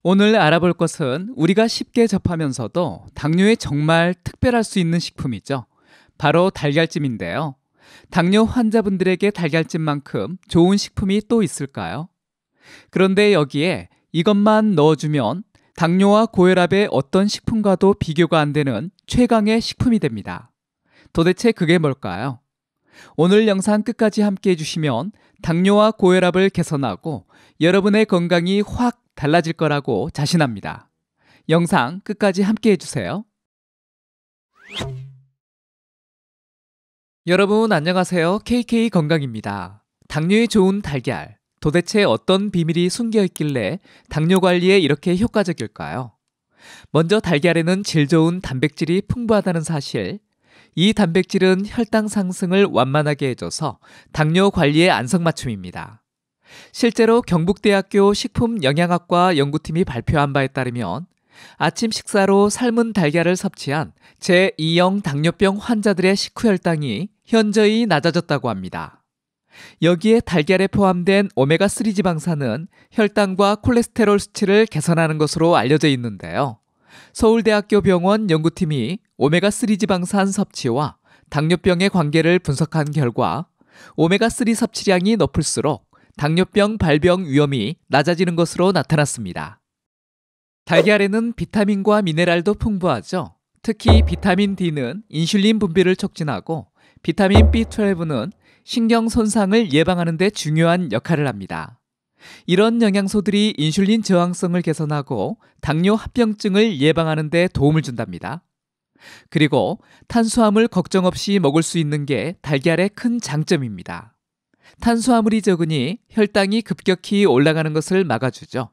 오늘 알아볼 것은 우리가 쉽게 접하면서도 당뇨에 정말 특별할 수 있는 식품이죠. 바로 달걀찜인데요. 당뇨 환자분들에게 달걀찜만큼 좋은 식품이 또 있을까요? 그런데 여기에 이것만 넣어주면 당뇨와 고혈압의 어떤 식품과도 비교가 안 되는 최강의 식품이 됩니다. 도대체 그게 뭘까요? 오늘 영상 끝까지 함께 해주시면 당뇨와 고혈압을 개선하고 여러분의 건강이 확 달라질 거라고 자신합니다. 영상 끝까지 함께 해주세요. 여러분 안녕하세요. KK 건강입니다. 당뇨에 좋은 달걀, 도대체 어떤 비밀이 숨겨 있길래 당뇨 관리에 이렇게 효과적일까요? 먼저 달걀에는 질 좋은 단백질이 풍부하다는 사실. 이 단백질은 혈당 상승을 완만하게 해줘서 당뇨 관리의 안성맞춤입니다. 실제로 경북대학교 식품영양학과 연구팀이 발표한 바에 따르면 아침 식사로 삶은 달걀을 섭취한 제2형 당뇨병 환자들의 식후 혈당이 현저히 낮아졌다고 합니다. 여기에 달걀에 포함된 오메가3 지방산은 혈당과 콜레스테롤 수치를 개선하는 것으로 알려져 있는데요. 서울대학교 병원 연구팀이 오메가3 지방산 섭취와 당뇨병의 관계를 분석한 결과 오메가3 섭취량이 높을수록 당뇨병 발병 위험이 낮아지는 것으로 나타났습니다. 달걀에는 비타민과 미네랄도 풍부하죠. 특히 비타민 D는 인슐린 분비를 촉진하고 비타민 B12는 신경 손상을 예방하는 데 중요한 역할을 합니다. 이런 영양소들이 인슐린 저항성을 개선하고 당뇨 합병증을 예방하는 데 도움을 준답니다. 그리고 탄수화물 걱정 없이 먹을 수 있는 게 달걀의 큰 장점입니다. 탄수화물이 적으니 혈당이 급격히 올라가는 것을 막아주죠.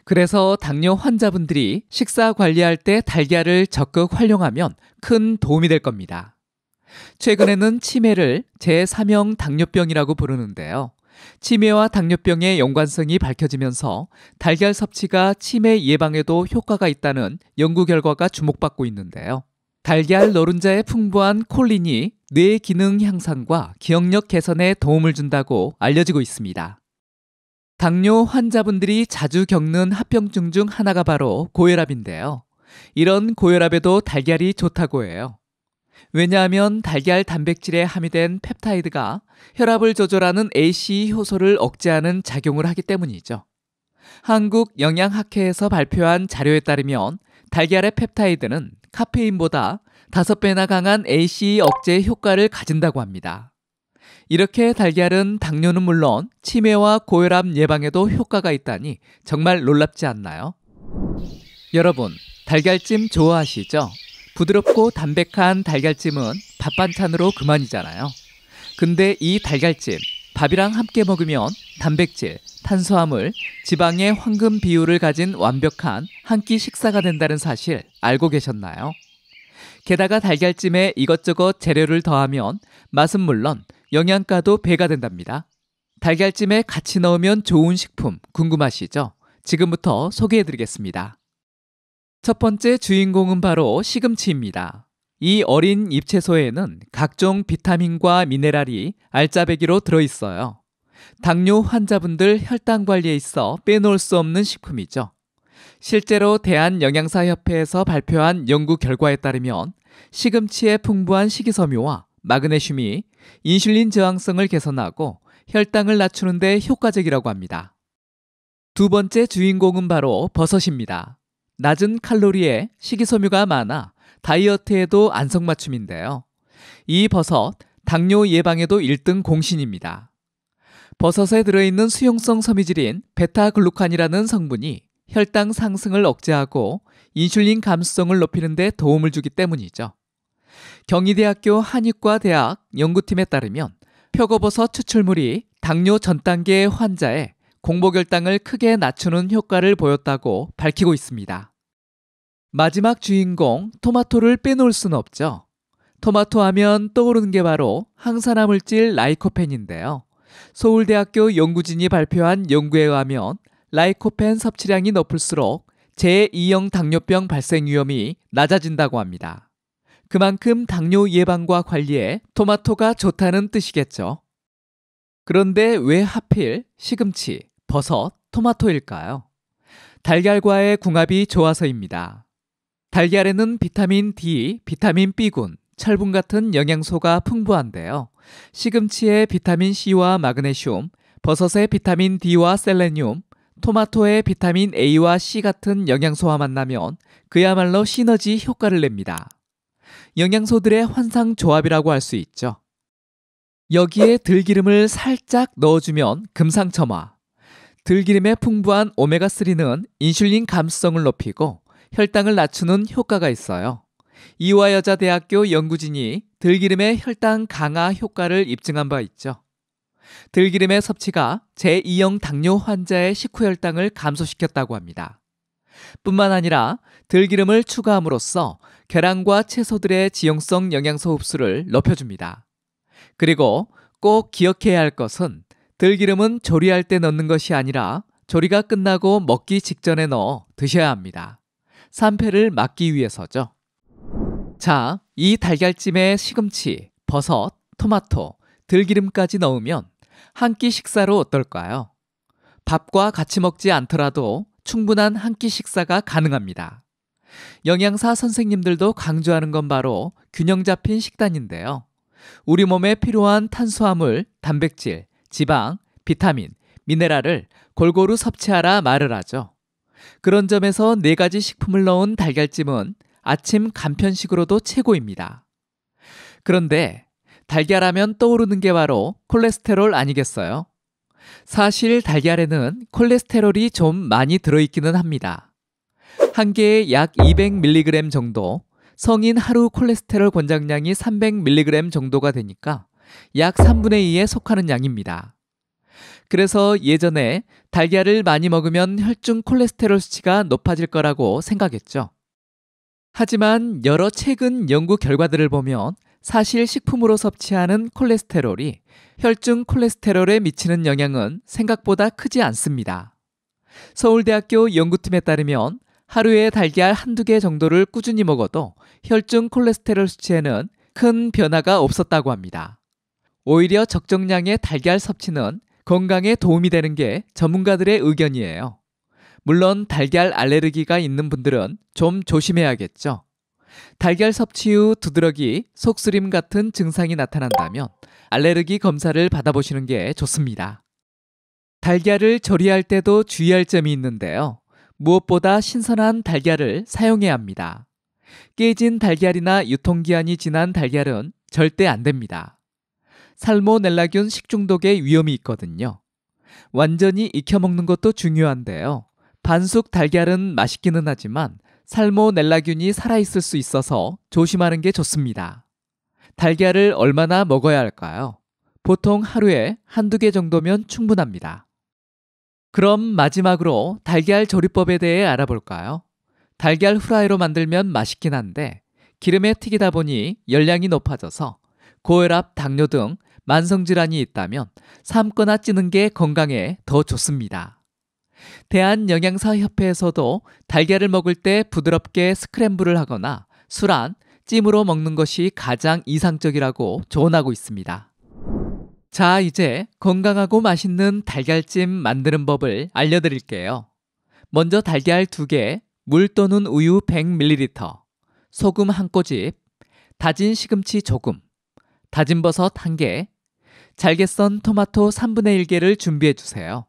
그래서 당뇨 환자분들이 식사 관리할 때 달걀을 적극 활용하면 큰 도움이 될 겁니다. 최근에는 치매를 제3형 당뇨병이라고 부르는데요. 치매와 당뇨병의 연관성이 밝혀지면서 달걀 섭취가 치매 예방에도 효과가 있다는 연구 결과가 주목받고 있는데요. 달걀 노른자에 풍부한 콜린이 뇌 기능 향상과 기억력 개선에 도움을 준다고 알려지고 있습니다. 당뇨 환자분들이 자주 겪는 합병증 중 하나가 바로 고혈압인데요. 이런 고혈압에도 달걀이 좋다고 해요. 왜냐하면 달걀 단백질에 함유된 펩타이드가 혈압을 조절하는 ACE 효소를 억제하는 작용을 하기 때문이죠. 한국영양학회에서 발표한 자료에 따르면 달걀의 펩타이드는 카페인보다 5배나 강한 ACE 억제 효과를 가진다고 합니다. 이렇게 달걀은 당뇨는 물론 치매와 고혈압 예방에도 효과가 있다니 정말 놀랍지 않나요? 여러분, 달걀찜 좋아하시죠? 부드럽고 담백한 달걀찜은 밥 반찬으로 그만이잖아요. 근데 이 달걀찜, 밥이랑 함께 먹으면 단백질, 탄수화물, 지방의 황금 비율을 가진 완벽한 한 끼 식사가 된다는 사실 알고 계셨나요? 게다가 달걀찜에 이것저것 재료를 더하면 맛은 물론 영양가도 배가 된답니다. 달걀찜에 같이 넣으면 좋은 식품 궁금하시죠? 지금부터 소개해드리겠습니다. 첫 번째 주인공은 바로 시금치입니다. 이 어린 잎채소에는 각종 비타민과 미네랄이 알짜배기로 들어있어요. 당뇨 환자분들 혈당 관리에 있어 빼놓을 수 없는 식품이죠. 실제로 대한영양사협회에서 발표한 연구 결과에 따르면 시금치에 풍부한 식이섬유와 마그네슘이 인슐린 저항성을 개선하고 혈당을 낮추는 데 효과적이라고 합니다. 두 번째 주인공은 바로 버섯입니다. 낮은 칼로리에 식이섬유가 많아 다이어트에도 안성맞춤인데요. 이 버섯, 당뇨 예방에도 1등 공신입니다. 버섯에 들어있는 수용성 섬유질인 베타글루칸이라는 성분이 혈당 상승을 억제하고 인슐린 감수성을 높이는 데 도움을 주기 때문이죠. 경희대학교 한의과대학 연구팀에 따르면 표고버섯 추출물이 당뇨 전 단계의 환자의 공복혈당을 크게 낮추는 효과를 보였다고 밝히고 있습니다. 마지막 주인공 토마토를 빼놓을 수는 없죠. 토마토 하면 떠오르는 게 바로 항산화 물질 라이코펜인데요. 서울대학교 연구진이 발표한 연구에 의하면 라이코펜 섭취량이 높을수록 제2형 당뇨병 발생 위험이 낮아진다고 합니다. 그만큼 당뇨 예방과 관리에 토마토가 좋다는 뜻이겠죠. 그런데 왜 하필 시금치, 버섯, 토마토일까요? 달걀과의 궁합이 좋아서입니다. 달걀에는 비타민 D, 비타민 B군, 철분 같은 영양소가 풍부한데요. 시금치의 비타민 C와 마그네슘, 버섯의 비타민 D와 셀레늄, 토마토의 비타민 A와 C 같은 영양소와 만나면 그야말로 시너지 효과를 냅니다. 영양소들의 환상 조합이라고 할 수 있죠. 여기에 들기름을 살짝 넣어주면 금상첨화. 들기름의 풍부한 오메가3는 인슐린 감수성을 높이고 혈당을 낮추는 효과가 있어요. 이화여자대학교 연구진이 들기름의 혈당 강화 효과를 입증한 바 있죠. 들기름의 섭취가 제2형 당뇨 환자의 식후 혈당을 감소시켰다고 합니다. 뿐만 아니라 들기름을 추가함으로써 계란과 채소들의 지용성 영양소 흡수를 높여줍니다. 그리고 꼭 기억해야 할 것은 들기름은 조리할 때 넣는 것이 아니라 조리가 끝나고 먹기 직전에 넣어 드셔야 합니다. 산패를 막기 위해서죠. 자, 이 달걀찜에 시금치, 버섯, 토마토, 들기름까지 넣으면 한 끼 식사로 어떨까요? 밥과 같이 먹지 않더라도 충분한 한 끼 식사가 가능합니다. 영양사 선생님들도 강조하는 건 바로 균형 잡힌 식단인데요. 우리 몸에 필요한 탄수화물, 단백질, 지방, 비타민, 미네랄을 골고루 섭취하라 말을 하죠. 그런 점에서 4가지 식품을 넣은 달걀찜은 아침 간편식으로도 최고입니다. 그런데 달걀하면 떠오르는 게 바로 콜레스테롤 아니겠어요? 사실 달걀에는 콜레스테롤이 좀 많이 들어있기는 합니다. 한 개에 약 200mg 정도, 성인 하루 콜레스테롤 권장량이 300mg 정도가 되니까 약 3분의 2에 속하는 양입니다. 그래서 예전에 달걀을 많이 먹으면 혈중 콜레스테롤 수치가 높아질 거라고 생각했죠. 하지만 여러 최근 연구 결과들을 보면 사실 식품으로 섭취하는 콜레스테롤이 혈중 콜레스테롤에 미치는 영향은 생각보다 크지 않습니다. 서울대학교 연구팀에 따르면 하루에 달걀 한두 개 정도를 꾸준히 먹어도 혈중 콜레스테롤 수치에는 큰 변화가 없었다고 합니다. 오히려 적정량의 달걀 섭취는 건강에 도움이 되는 게 전문가들의 의견이에요. 물론 달걀 알레르기가 있는 분들은 좀 조심해야겠죠. 달걀 섭취 후 두드러기, 속쓰림 같은 증상이 나타난다면 알레르기 검사를 받아보시는 게 좋습니다. 달걀을 조리할 때도 주의할 점이 있는데요. 무엇보다 신선한 달걀을 사용해야 합니다. 깨진 달걀이나 유통기한이 지난 달걀은 절대 안 됩니다. 살모넬라균 식중독의 위험이 있거든요. 완전히 익혀먹는 것도 중요한데요. 반숙 달걀은 맛있기는 하지만 살모넬라균이 살아있을 수 있어서 조심하는 게 좋습니다. 달걀을 얼마나 먹어야 할까요? 보통 하루에 한두 개 정도면 충분합니다. 그럼 마지막으로 달걀 조리법에 대해 알아볼까요? 달걀 후라이로 만들면 맛있긴 한데 기름에 튀기다 보니 열량이 높아져서 고혈압, 당뇨 등 만성질환이 있다면 삶거나 찌는 게 건강에 더 좋습니다. 대한영양사협회에서도 달걀을 먹을 때 부드럽게 스크램블을 하거나 술안, 찜으로 먹는 것이 가장 이상적이라고 조언하고 있습니다. 자, 이제 건강하고 맛있는 달걀찜 만드는 법을 알려드릴게요. 먼저 달걀 2개, 물 또는 우유 100ml, 소금 1꼬집, 다진 시금치 조금, 다진 버섯 1개, 잘게 썬 토마토 3분의 1개를 준비해 주세요.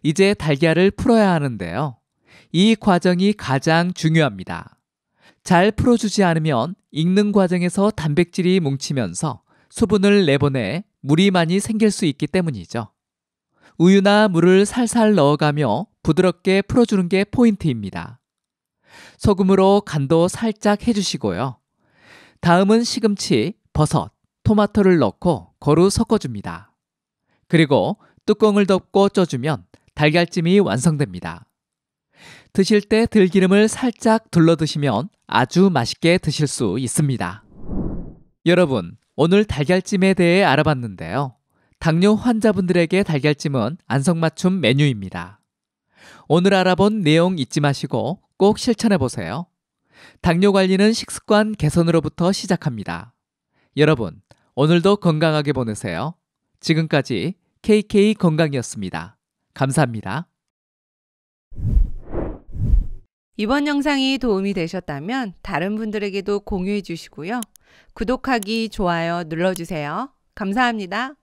이제 달걀을 풀어야 하는데요. 이 과정이 가장 중요합니다. 잘 풀어주지 않으면 익는 과정에서 단백질이 뭉치면서 수분을 내보내 물이 많이 생길 수 있기 때문이죠. 우유나 물을 살살 넣어가며 부드럽게 풀어주는 게 포인트입니다. 소금으로 간도 살짝 해주시고요. 다음은 시금치, 버섯, 토마토를 넣고 고루 섞어줍니다. 그리고 뚜껑을 덮고 쪄주면 달걀찜이 완성됩니다. 드실 때 들기름을 살짝 둘러 드시면 아주 맛있게 드실 수 있습니다. 여러분, 오늘 달걀찜에 대해 알아봤는데요. 당뇨 환자분들에게 달걀찜은 안성맞춤 메뉴입니다. 오늘 알아본 내용 잊지 마시고 꼭 실천해보세요. 당뇨 관리는 식습관 개선으로부터 시작합니다. 여러분, 오늘도 건강하게 보내세요. 지금까지 KK 건강이었습니다. 감사합니다. 이번 영상이 도움이 되셨다면 다른 분들에게도 공유해 주시고요. 구독하기, 좋아요 눌러주세요. 감사합니다.